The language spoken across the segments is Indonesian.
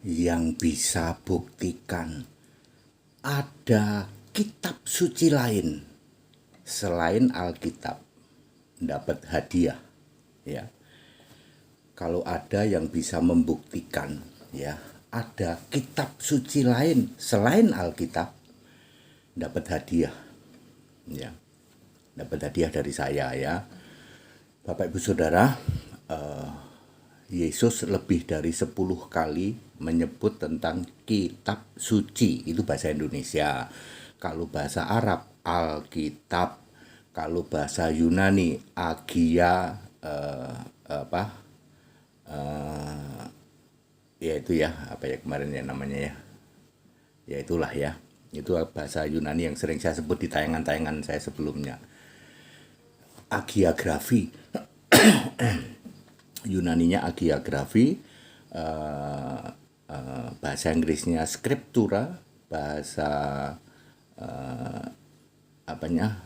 yang bisa buktikan ada kitab suci lain selain Alkitab dapat hadiah, ya. Kalau ada yang bisa membuktikan, ya, ada kitab suci lain selain Alkitab dapat hadiah, ya. Dapat hadiah dari saya, ya. Bapak Ibu Saudara, Yesus lebih dari 10 kali menyebut tentang kitab suci, itu bahasa Indonesia. Kalau bahasa Arab, Alkitab. Kalau bahasa Yunani, Agia, apa, ya itu ya, apa ya kemarin ya namanya ya. Ya itulah ya. Itu bahasa Yunani yang sering saya sebut di tayangan-tayangan saya sebelumnya. Agiografi, Yunaninya agiografi, bahasa Inggrisnya scriptura, bahasa apanya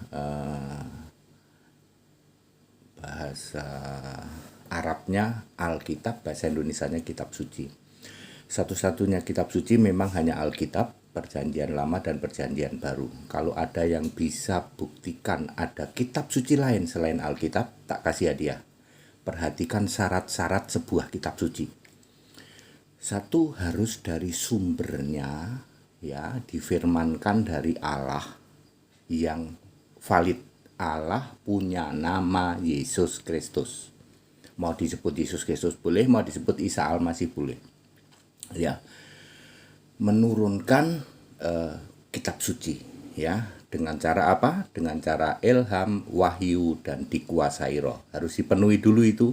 bahasa Arabnya Alkitab, bahasa Indonesianya kitab suci. Satu-satunya kitab suci memang hanya Alkitab, Perjanjian Lama dan Perjanjian Baru. Kalau ada yang bisa buktikan ada kitab suci lain selain Alkitab, tak kasih hadiah. Perhatikan syarat-syarat sebuah kitab suci. Satu, harus dari sumbernya, ya, difirmankan dari Allah yang valid. Allah punya nama Yesus Kristus. Mau disebut Yesus Kristus boleh, mau disebut Isa Al-Masih boleh. Ya, menurunkan kitab suci, ya, dengan cara apa? Dengan cara ilham, wahyu, dan dikuasai roh. Harus dipenuhi dulu itu.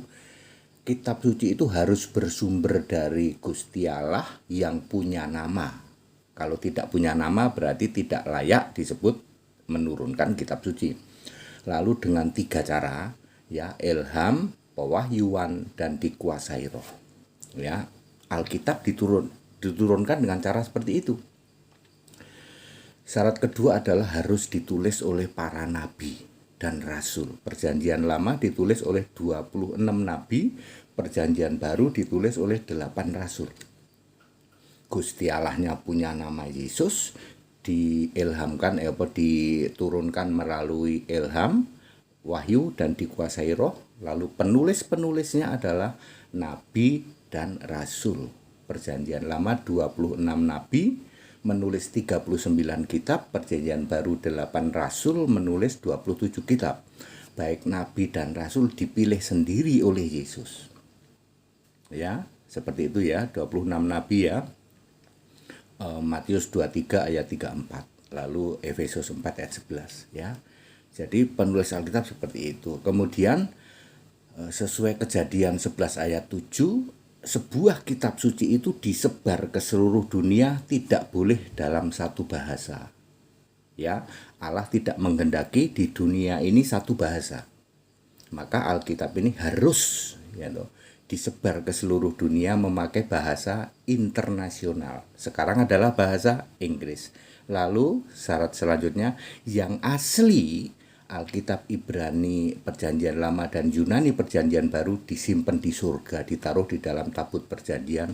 Kitab suci itu harus bersumber dari Gusti Allah yang punya nama. Kalau tidak punya nama berarti tidak layak disebut menurunkan kitab suci. Lalu dengan 3 cara, ya, ilham, pewahyuan, dan dikuasai roh. Ya, Alkitab diturunkan dengan cara seperti itu. Syarat kedua adalah harus ditulis oleh para nabi dan rasul. Perjanjian Lama ditulis oleh 26 nabi, Perjanjian Baru ditulis oleh 8 rasul. Gusti Allahnya punya nama Yesus, diturunkan melalui ilham, wahyu, dan dikuasai roh. Lalu penulis-penulisnya adalah nabi dan rasul. Perjanjian Lama 26 nabi menulis 39 kitab, Perjanjian Baru 8 rasul menulis 27 kitab. Baik nabi dan rasul dipilih sendiri oleh Yesus. Ya, seperti itu ya, 26 nabi ya. Matius 23 ayat 34, lalu Efesus 4 ayat 11, ya. Jadi penulis Alkitab seperti itu. Kemudian sesuai Kejadian 11 ayat 7, sebuah kitab suci itu disebar ke seluruh dunia, tidak boleh dalam satu bahasa. Ya, Allah tidak menghendaki di dunia ini satu bahasa. Maka Alkitab ini harus, ya, disebar ke seluruh dunia memakai bahasa internasional. Sekarang adalah bahasa Inggris. Lalu syarat selanjutnya, yang asli Alkitab Ibrani Perjanjian Lama dan Yunani Perjanjian Baru disimpan di surga, ditaruh di dalam tabut perjanjian,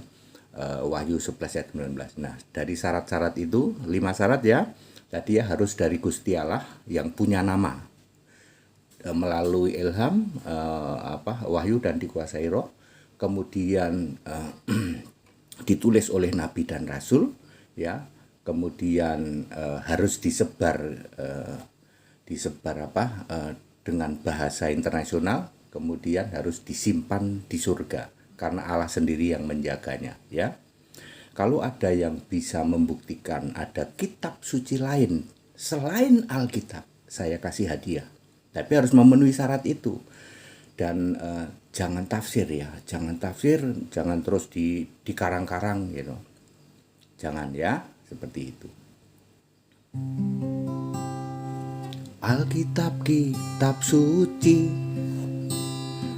Wahyu 11 ayat 19. Nah, dari syarat-syarat itu, 5 syarat ya. Tadi ya, harus dari Gusti Allah yang punya nama, melalui ilham, wahyu, dan dikuasai roh. Kemudian ditulis oleh nabi dan rasul, ya. Kemudian harus disebar dengan bahasa internasional. Kemudian harus disimpan di surga karena Allah sendiri yang menjaganya, ya. Kalau ada yang bisa membuktikan ada kitab suci lain selain Alkitab, saya kasih hadiah. Tapi harus memenuhi syarat itu. Dan jangan tafsir ya, jangan terus dikarang-karang gitu. Jangan ya, seperti itu. Alkitab kitab suci,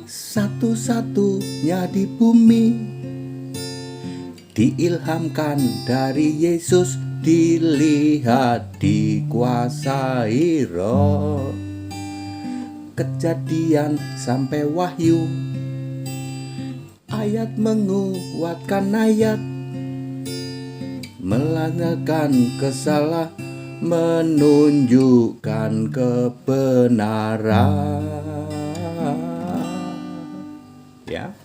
satu-satunya di bumi, diilhamkan dari Yesus, dilihat dikuasai roh. Kejadian sampai Wahyu, ayat menguatkan ayat, melanyakkan kesalahan, menunjukkan kebenaran. Ya,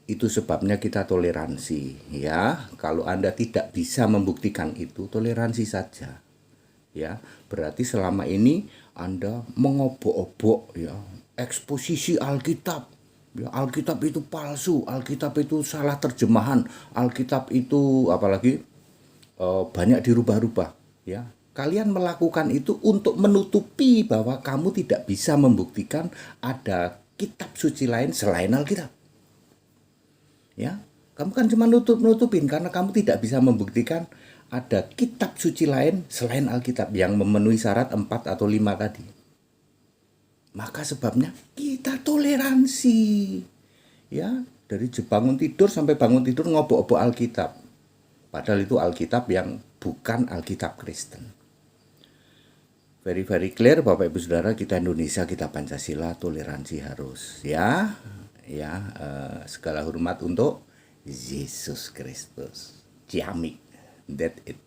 itu sebabnya kita toleransi. Ya, kalau Anda tidak bisa membuktikan itu, toleransi saja. Ya, berarti selama ini Anda mengobok-obok ya eksposisi Alkitab. Ya, Alkitab itu palsu, Alkitab itu salah terjemahan, Alkitab itu apalagi banyak dirubah-rubah. Ya, kalian melakukan itu untuk menutupi bahwa kamu tidak bisa membuktikan ada kitab suci lain selain Alkitab. Ya, kamu kan cuma nutupin karena kamu tidak bisa membuktikan ada kitab suci lain selain Alkitab yang memenuhi syarat 4 atau 5 tadi. Maka sebabnya kita toleransi. Ya, dari bangun tidur sampai bangun tidur ngobok-obok Alkitab. Padahal itu Alkitab yang bukan Alkitab Kristen. Very clear Bapak Ibu Saudara, kita Indonesia, kita Pancasila, toleransi harus. Ya, segala hormat untuk Yesus Kristus. Ciamik. That it.